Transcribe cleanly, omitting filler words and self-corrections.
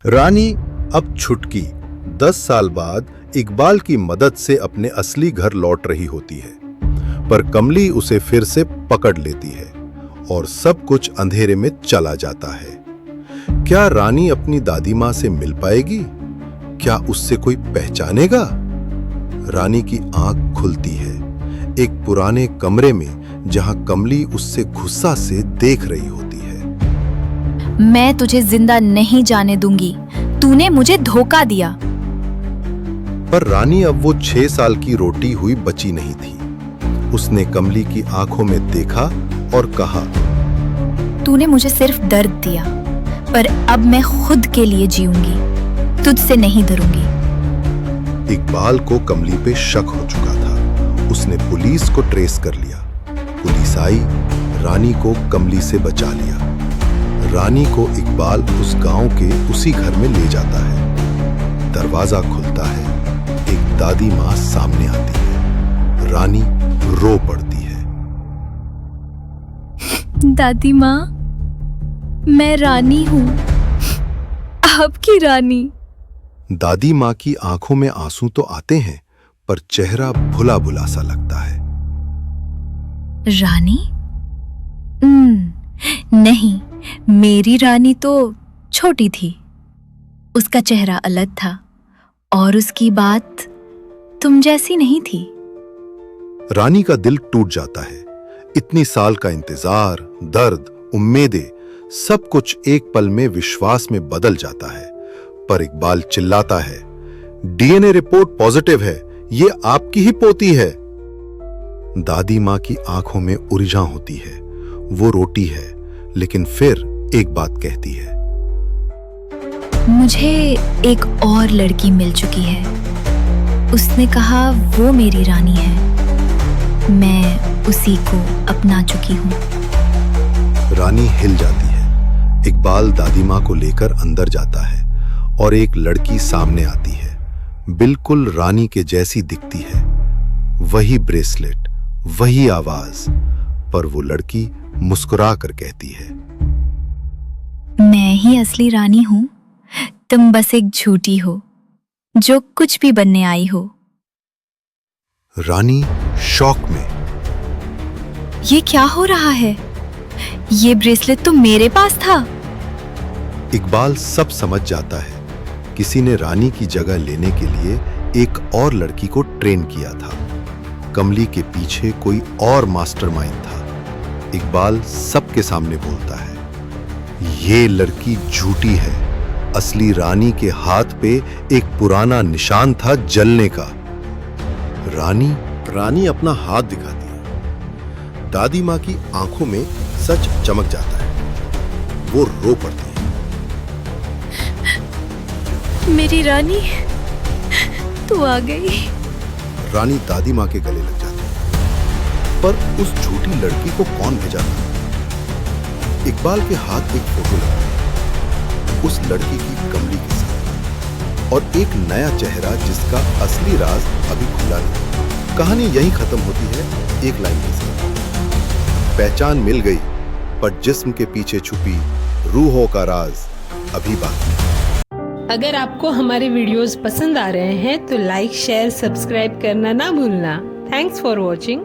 रानी अब छुटकी 10 साल बाद इकबाल की मदद से अपने असली घर लौट रही होती है, पर कमली उसे फिर से पकड़ लेती है और सब कुछ अंधेरे में चला जाता है। क्या रानी अपनी दादी माँ से मिल पाएगी? क्या उससे कोई पहचानेगा? रानी की आंख खुलती है एक पुराने कमरे में, जहां कमली उससे गुस्सा से देख रही होती है। मैं तुझे जिंदा नहीं जाने दूंगी, तूने मुझे धोखा दिया। पर रानी अब वो 6 साल की रोटी हुई बची नहीं थी। उसने कमली की आंखों में देखा और कहा, तूने मुझे सिर्फ दर्द दिया, पर अब मैं खुद के लिए जीऊंगी, तुझसे नहीं डरूंगी। इकबाल को कमली पे शक हो चुका था। उसने पुलिस को ट्रेस कर लिया। पुलिस आई, रानी को कमली से बचा लिया। रानी को इकबाल उस गांव के उसी घर में ले जाता है। दरवाजा खुलता है, एक दादी माँ सामने आती है। रानी रो पड़ती है। दादी माँ, मैं रानी हूँ, आपकी रानी। दादी माँ की आंखों में आंसू तो आते हैं, पर चेहरा भुला भुला सा लगता है। रानी? नहीं, मेरी रानी तो छोटी थी, उसका चेहरा अलग था और उसकी बात तुम जैसी नहीं थी। रानी का दिल टूट जाता है। इतनी साल का इंतजार, दर्द, उम्मीदें, सब कुछ एक पल में विश्वास में बदल जाता है। पर इकबाल चिल्लाता है, डीएनए रिपोर्ट पॉजिटिव है, ये आपकी ही पोती है। दादी माँ की आंखों में उलझन होती है। वो रोटी है, लेकिन फिर एक बात कहती है, मुझे एक और लड़की मिल चुकी है। उसने कहा वो मेरी रानी है, मैं उसी को अपना चुकी हूं। रानी हिल जाती है। इकबाल दादी माँ को लेकर अंदर जाता है और एक लड़की सामने आती है। बिल्कुल रानी के जैसी दिखती है। वही ब्रेसलेट, वही आवाज, पर वो लड़की मुस्कुरा कर कहती है, मैं ही असली रानी हूं, तुम बस एक झूठी हो जो कुछ भी बनने आई हो। रानी शॉक में, ये क्या हो रहा है? ये ब्रेसलेट तो मेरे पास था। इकबाल सब समझ जाता है। किसी ने रानी की जगह लेने के लिए एक और लड़की को ट्रेन किया था। कमली के पीछे कोई और मास्टरमाइंड था। इकबाल सबके सामने बोलता है, ये लड़की झूठी है। असली रानी के हाथ पे एक पुराना निशान था जलने का। रानी अपना हाथ दिखाती है। दादी माँ की आंखों में सच चमक जाता है। वो रो पड़ती है। मेरी रानी, तू आ गई। रानी दादी माँ के गले लग जाती है। पर उस झूठी लड़की को कौन भेजा था? इकबाल के हाथ एक फोटो लगा है, उस लड़की की कमली के साथ, और एक नया चेहरा जिसका असली राज अभी खुला नहीं। कहानी यहीं खत्म होती है एक लाइन के साथ। पहचान मिल गई, पर जिस्म के पीछे छुपी रूहों का राज अभी बाकी है। अगर आपको हमारे वीडियोस पसंद आ रहे हैं तो लाइक, शेयर, सब्सक्राइब करना ना भूलना। Thanks for watching.